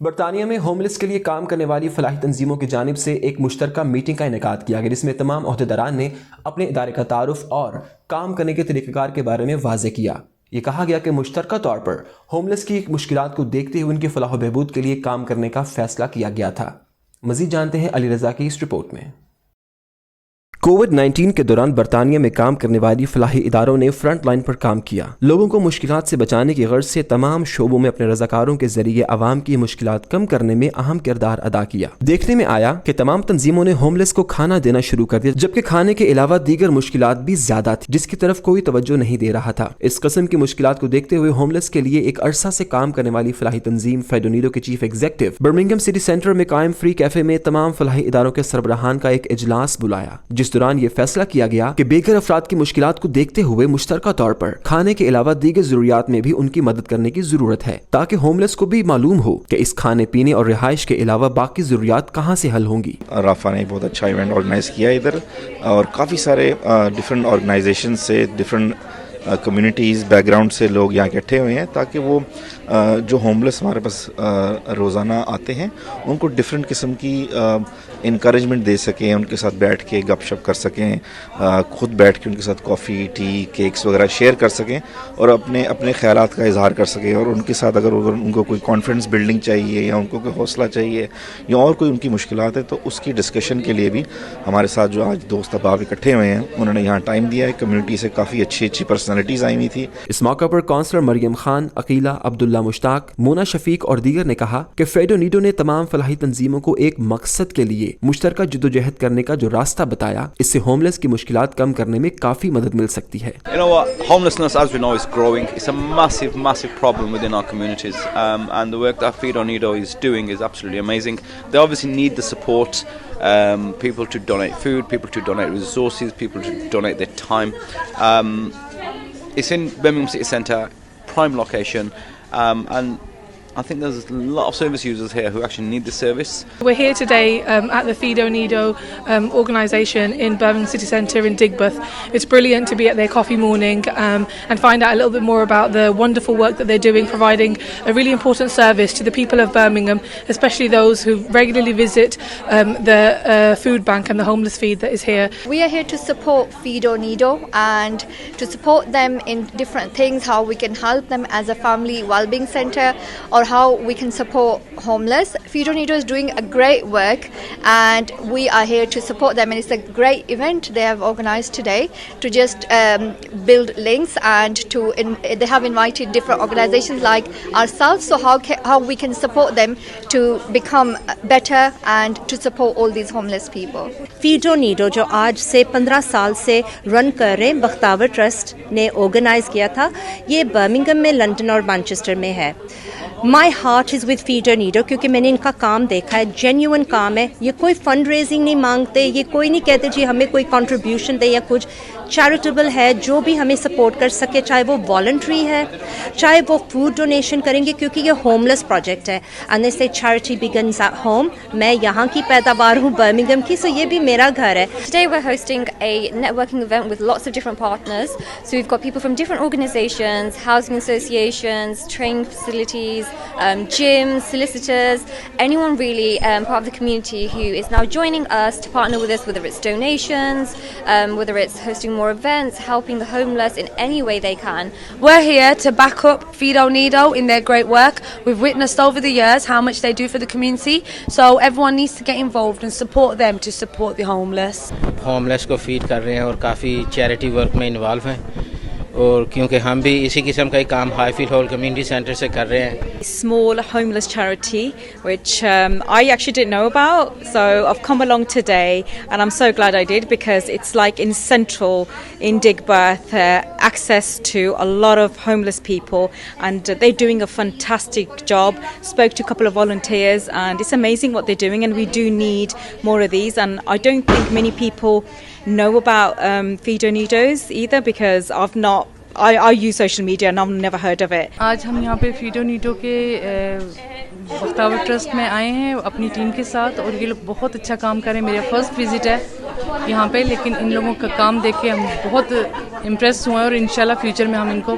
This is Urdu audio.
برطانیہ میں ہوملیس کے لیے کام کرنے والی فلاحی تنظیموں کی جانب سے ایک مشترکہ میٹنگ کا انعقاد کیا گیا، جس میں تمام عہدیداران نے اپنے ادارے کا تعارف اور کام کرنے کے طریقہ کار کے بارے میں واضح کیا۔ یہ کہا گیا کہ مشترکہ طور پر ہوملیس کی مشکلات کو دیکھتے ہوئے ان کی فلاح و بہبود کے لیے کام کرنے کا فیصلہ کیا گیا تھا۔ مزید جانتے ہیں علی رضا کی اس رپورٹ میں۔ کووڈ-19 کے دوران برطانیہ میں کام کرنے والی فلاحی اداروں نے فرنٹ لائن پر کام کیا، لوگوں کو مشکلات سے بچانے کی غرض سے تمام شعبوں میں اپنے رضاکاروں کے ذریعے عوام کی مشکلات کم کرنے میں اہم کردار ادا کیا۔ دیکھنے میں آیا کہ تمام تنظیموں نے ہوملیس کو کھانا دینا شروع کر دیا، جبکہ کھانے کے علاوہ دیگر مشکلات بھی زیادہ تھی جس کی طرف کوئی توجہ نہیں دے رہا تھا۔ اس قسم کی مشکلات کو دیکھتے ہوئے ہوملیس کے لیے ایک عرصہ سے کام کرنے والی فلاحی تنظیم فیڈونیڈو کے chief executive Birmingham city centre میں قائم فری کیفے میں تمام فلاحی اداروں کے سربراہان کا ایک اجلاس بلایا، جس دوران یہ فیصلہ کیا گیا کہ بے گھر افراد کی مشکلات کو دیکھتے ہوئے مشترکہ طور پر کھانے کے علاوہ دیگر ضروریات میں بھی ان کی مدد کرنے کی ضرورت ہے، تاکہ ہوملیس کو بھی معلوم ہو کہ اس کھانے پینے اور رہائش کے علاوہ باقی ضروریات کہاں سے حل ہوں گی۔ رافا نے بہت اچھا ایونٹ آرگنائز کیا ادھر، اور کافی سارے ڈفرینٹ آرگنائزیشن سے، ڈفرینٹ کمیونٹیز بیک گراؤنڈ سے لوگ یہاں اکٹھے ہوئے ہیں، تاکہ وہ جو ہوملیس ہمارے پاس روزانہ آتے ہیں ان کو ڈفرینٹ قسم کی انکریجمنٹ دے سکیں، ان کے ساتھ بیٹھ کے گپ شپ کر سکیں، خود بیٹھ کے ان کے ساتھ کافی، ٹی، کیکس وغیرہ شیئر کر سکیں اور اپنے خیالات کا اظہار کر سکیں، اور ان کے ساتھ اگر ان کو کوئی کانفیڈنس بلڈنگ چاہیے یا ان کو کوئی حوصلہ چاہیے یا اور کوئی ان کی مشکلات ہے تو اس کی ڈسکشن کے لیے بھی ہمارے ساتھ جو آج دوست احباب اکٹھے ہوئے ہیں انہوں نے یہاں ٹائم دیا ہے۔ کمیونٹی سے کافی اچھی پرسنالٹیز آئی ہوئی تھی۔ اس موقع پر کونسلر مریم خان، عقیلہ، عبداللہ مشتاق، مونا شفیق اور دیگر نے کہا کہ فیڈونیڈو نے تمام فلاحی تنظیموں کو ایک مقصد کے لیے مشترکہ جدوجہد کرنے کا جو راستہ بتایا، اس سے ہوملیس کی مشکلات کم کرنے میں کافی مدد مل سکتی ہے۔ You know what? Homelessness, as we know, is growing. It's a massive problem within our communities, and the work that Feedonido is doing is absolutely amazing. They obviously need the support, people to donate food, people to donate resources, people to donate their time. It's in Birmingham City Centre, prime location, and I think there's a lot of service users here who actually need this service. We're here today at the Feedonido organisation in Birmingham City Centre in Digbeth. It's brilliant to be at their coffee morning and find out a little bit more about the wonderful work that they're doing, providing a really important service to the people of Birmingham, especially those who regularly visit the food bank and the homeless feed that is here. We are here to support Feedonido and to support them in different things, how we can help them as a family wellbeing centre, or how we can support homeless. Feedonido is doing a great work and we are here to support them, and it's a great event they have organised today to just build links, and they have invited different organisations like ourselves, so how we can support them to become better and to support all these homeless people. Feedonido جو آج سے 15 سال سے رن کر رہے بختاور ٹرسٹ نے آرگنائز کیا تھا، یہ برمنگھم میں، لنڈن اور مانچسٹر میں ہے۔ مائی ہارٹ از ود فیڈونیڈو کیونکہ میں نے ان کا کام دیکھا ہے، جینیون کام ہے، یہ کوئی فنڈ ریزنگ نہیں مانگتے، یہ کوئی نہیں کہتے جی ہمیں کوئی کنٹریبیوشن دے یا کچھ، چیریٹیبل ہے، جو بھی ہمیں سپورٹ کر سکے، چاہے وہ والنٹری ہے، چاہے وہ فوڈ ڈونیشن کریں گے، کیونکہ یہ ہوملیس پروجیکٹ ہے، اینڈ دے سے چیریٹی بگنز ایٹ ہوم۔ میں یہاں کی پیداوار ہوں، برمنگھم کی، سو یہ بھی میرا گھر ہے۔ Today we're hosting a networking event with lots of different partners. So we've got people from different organisations, housing associations, training facilities, gyms, solicitors, anyone really part of the community who is now joining us to partner with us, whether it's donations, whether it's hosting more events, helping the homeless in any way they can. We're here to back up Feedonido in their great work. We've witnessed over the years how much they do for the community, so everyone needs to get involved and support them to support the homeless. ہوملیس کو فیڈ کر رہے ہیں اور کافی چیریٹی ورک میں انوالو ہیں، اور کیونکہ ہم بھی اسی قسم کا ہی کام high field hall community centre سے کر رہے ہیں۔ Small homeless charity which I actually didn't know about, so I've come along today and I'm so glad I did, because it's like in central in Digbeth, access to a lot of homeless people, and they're doing a fantastic job. Spoke to a couple of volunteers and it's amazing what they're doing, and we do need more of these, and I don't think many people know about Feedonidos either, because I use social media and I've never heard of it. آج ہم یہاں پہ فیڈونیڈو کے بختاور ٹرسٹ میں آئے ہیں اپنی ٹیم کے ساتھ، اور یہ لوگ بہت اچھا کام کر رہے ہیں۔ میرا فرسٹ وزٹ ہے یہاں پہ، لیکن ان لوگوں کا کام دیکھ کے ہم بہت امپریس ہوئے ہیں، اور انشاءاللہ فیوچر میں ہم ان کو